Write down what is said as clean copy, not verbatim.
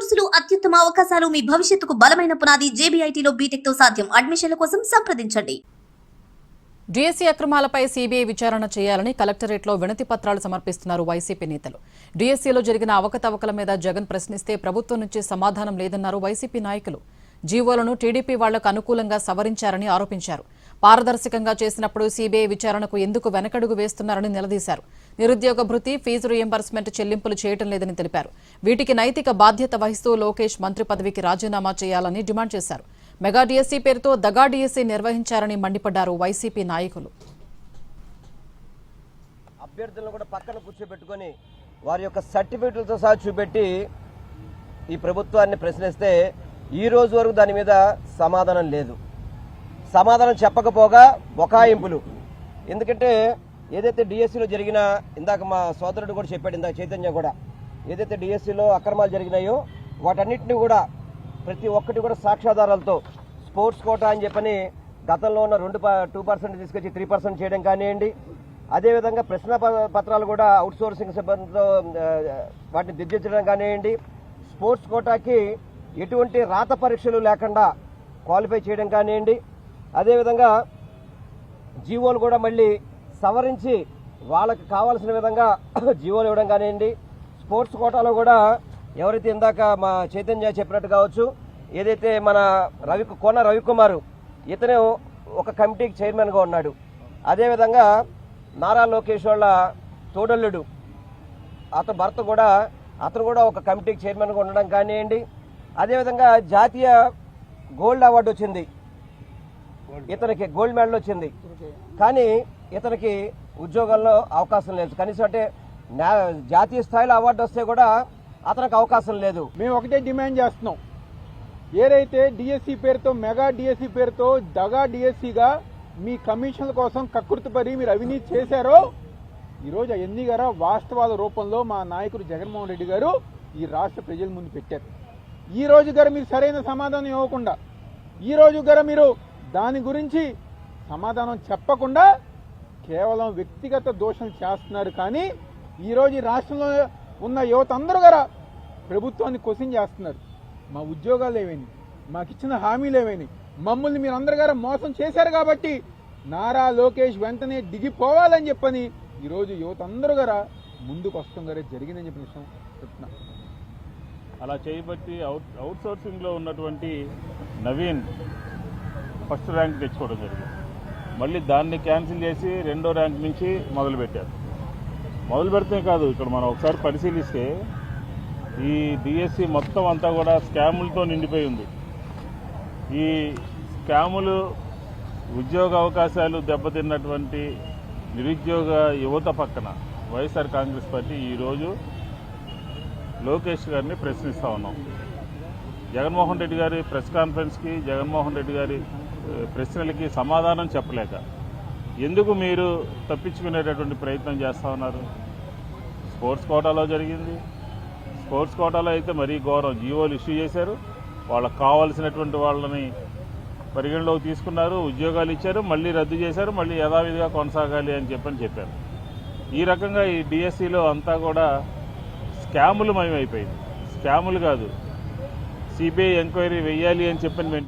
కోర్సులు అత్యుత్తమ అవకాశాలు మీ భవిష్యత్తుకు బలమైన పునాది జేబీఐటీలో బీటెక్ తో సాధ్యం. అడ్మిషన్ల కోసం సంప్రదించండి. డిఎస్సీ అక్రమాలపై సీబీఐ విచారణ చేయాలని కలెక్టరేట్లో వినతి పత్రాలు సమర్పిస్తున్నారు వైసీపీ నేతలు. డిఎస్సీలో జరిగిన అవకతవకల మీద జగన్ ప్రశ్నిస్తే ప్రభుత్వం నుంచి సమాధానం లేదన్నారు వైసీపీ నాయకులు. జీవోలను టీడీపీ వాళ్లకు అనుకూలంగా సవరించారని ఆరోపించారు. పారదర్శకంగా చేసినప్పుడు సీబీఐ విచారణకు ఎందుకు వెనకడుగు వేస్తున్నారని నిలదీశారు. నిరుద్యోగ భృతి, ఫీజు రీయింబర్స్మెంట్ చెల్లింపులు చేయడం లేదని తెలిపారు. వీటికి నైతిక బాధ్యత వహిస్తూ లోకేష్ మంత్రి పదవికి రాజీనామా చేయాలని డిమాండ్ చేశారు. మెగా డిఎస్సీ పేరుతో దగా డిఎస్సీ నిర్వహించారని మండిపడ్డారు వైసీపీ నాయకులు. అభ్యర్థులను కూడా పక్కన కూర్చోబెట్టుకొని వారి యొక్క సర్టిఫికెట్లతో సహా చూపెట్టి ఈ ప్రభుత్వాన్ని ప్రశ్నిస్తే ఈ రోజు వరకు దాని మీద సమాధానం లేదు. సమాధానం చెప్పకపోగా బొకాయింపులు. ఎందుకంటే ఏదైతే డిఎస్సీలో జరిగిన, ఇందాక మా సోదరుడు కూడా చెప్పాడు, ఇందాక చైతన్య కూడా, ఏదైతే డిఎస్సీలో అక్రమాలు జరిగినాయో వాటన్నిటిని కూడా ప్రతి ఒక్కటి కూడా సాక్ష్యాధారాలతో స్పోర్ట్స్ కోటా అని చెప్పని గతంలో ఉన్న 2% తీసుకొచ్చి 3% చేయడం కానివ్వండి, అదేవిధంగా ప్రశ్న పత్రాలు కూడా అవుట్సోర్సింగ్ సిబ్బందితో వాటిని దిద్దించడం కానివ్వండి, స్పోర్ట్స్ కోటాకి ఎటువంటి రాత పరీక్షలు లేకుండా క్వాలిఫై చేయడం కానివ్వండి, అదేవిధంగా జీవోలు కూడా మళ్ళీ సవరించి వాళ్ళకి కావాల్సిన విధంగా జీవోలు ఇవ్వడం కానివ్వండి, స్పోర్ట్స్ కోటాలో కూడా ఎవరైతే ఇందాక మా చైతన్య చెప్పినట్టు కావచ్చు, ఏదైతే మన కోన రవికుమారు ఇతను ఒక కమిటీకి చైర్మన్గా ఉన్నాడు. అదేవిధంగా నారా లోకేష్ వాళ్ళ తోడల్లుడు అతని భర్త కూడా అతను కూడా ఒక కమిటీకి చైర్మన్గా ఉండడం కానివ్వండి, అదేవిధంగా జాతీయ గోల్డ్ అవార్డు వచ్చింది ఇతనికి, గోల్డ్ మెడల్ వచ్చింది, కానీ ఇతనికి ఉద్యోగాల్లో అవకాశం లేదు. కనీసం అంటే జాతీయ స్థాయిలో అవార్డు వస్తే కూడా అతనికి అవకాశం లేదు. మేము ఒకటే డిమాండ్ చేస్తున్నాం, ఏదైతే డిఎస్సీ పేరుతో, మెగా డిఎస్సీ పేరుతో దగా డిఎస్సీగా మీ కమిషన్ల కోసం కకృతిపడి మీరు అవినీతి చేశారో ఈరోజు అవన్నీ గారా వాస్తవాల రూపంలో మా నాయకుడు జగన్మోహన్ రెడ్డి గారు ఈ రాష్ట్ర ప్రజల ముందు పెట్టారు. ఈ రోజు గారు మీరు సరైన సమాధానం ఇవ్వకుండా, ఈ రోజు గారు మీరు దాని గురించి సమాధానం చెప్పకుండా కేవలం వ్యక్తిగత దోషణలు చేస్తున్నారు. కానీ ఈరోజు ఈ రాష్ట్రంలో ఉన్న యువత అందరూ గారా ప్రభుత్వాన్ని క్వశ్చన్ చేస్తున్నారు. మా ఉద్యోగాలు ఏమైనా, మాకు ఇచ్చిన హామీలు ఏమైనా, మమ్మల్ని మీరు అందరు గారా మోసం చేశారు కాబట్టి నారా లోకేష్ వెంటనే దిగిపోవాలని చెప్పని ఈరోజు యువత అందరూ గారా ముందుకు వస్తాం గారే జరిగిందని చెప్పిన విషయం చెప్తున్నా. అలా చేయబట్టి అవుట్సోర్సింగ్లో ఉన్నటువంటి నవీన్ ఫస్ట్ ర్యాంక్ తెచ్చుకోవడం జరిగింది. మళ్ళీ దాన్ని క్యాన్సిల్ చేసి 2వ ర్యాంక్ నుంచి మొదలుపెట్టారు. మొదలు పెడితే కాదు, ఇక్కడ మనం ఒకసారి పరిశీలిస్తే ఈ డిఎస్సి మొత్తం అంతా కూడా స్కాములతో నిండిపోయి ఉంది. ఈ స్కాములు, ఉద్యోగ అవకాశాలు దెబ్బతిన్నటువంటి నిరుద్యోగ యువత పక్కన వైఎస్ఆర్ కాంగ్రెస్ పార్టీ ఈరోజు లోకేష్ గారిని ప్రశ్నిస్తూ ఉన్నాం. జగన్మోహన్ రెడ్డి గారి ప్రెస్ కాన్ఫరెన్స్కి, జగన్మోహన్ రెడ్డి గారి ప్రశ్నలకి సమాధానం చెప్పలేక ఎందుకు మీరు తప్పించుకునేటటువంటి ప్రయత్నం చేస్తూ ఉన్నారు? స్పోర్ట్స్ కోటాలో జరిగింది. స్పోర్ట్స్ కోటాలో అయితే మరీ ఘోరం. జీవోలు ఇష్యూ చేశారు, వాళ్ళకు కావాల్సినటువంటి వాళ్ళని పరిగణలోకి తీసుకున్నారు, ఉద్యోగాలు ఇచ్చారు, మళ్ళీ రద్దు చేశారు, మళ్ళీ యథావిధిగా కొనసాగాలి అని చెప్పారు. ఈ రకంగా ఈ డిఎస్సిలో అంతా కూడా స్కాములు మయమైపోయింది. స్కాములు కాదు, సిబిఐ ఎంక్వైరీ వెయ్యాలి అని చెప్పని మేము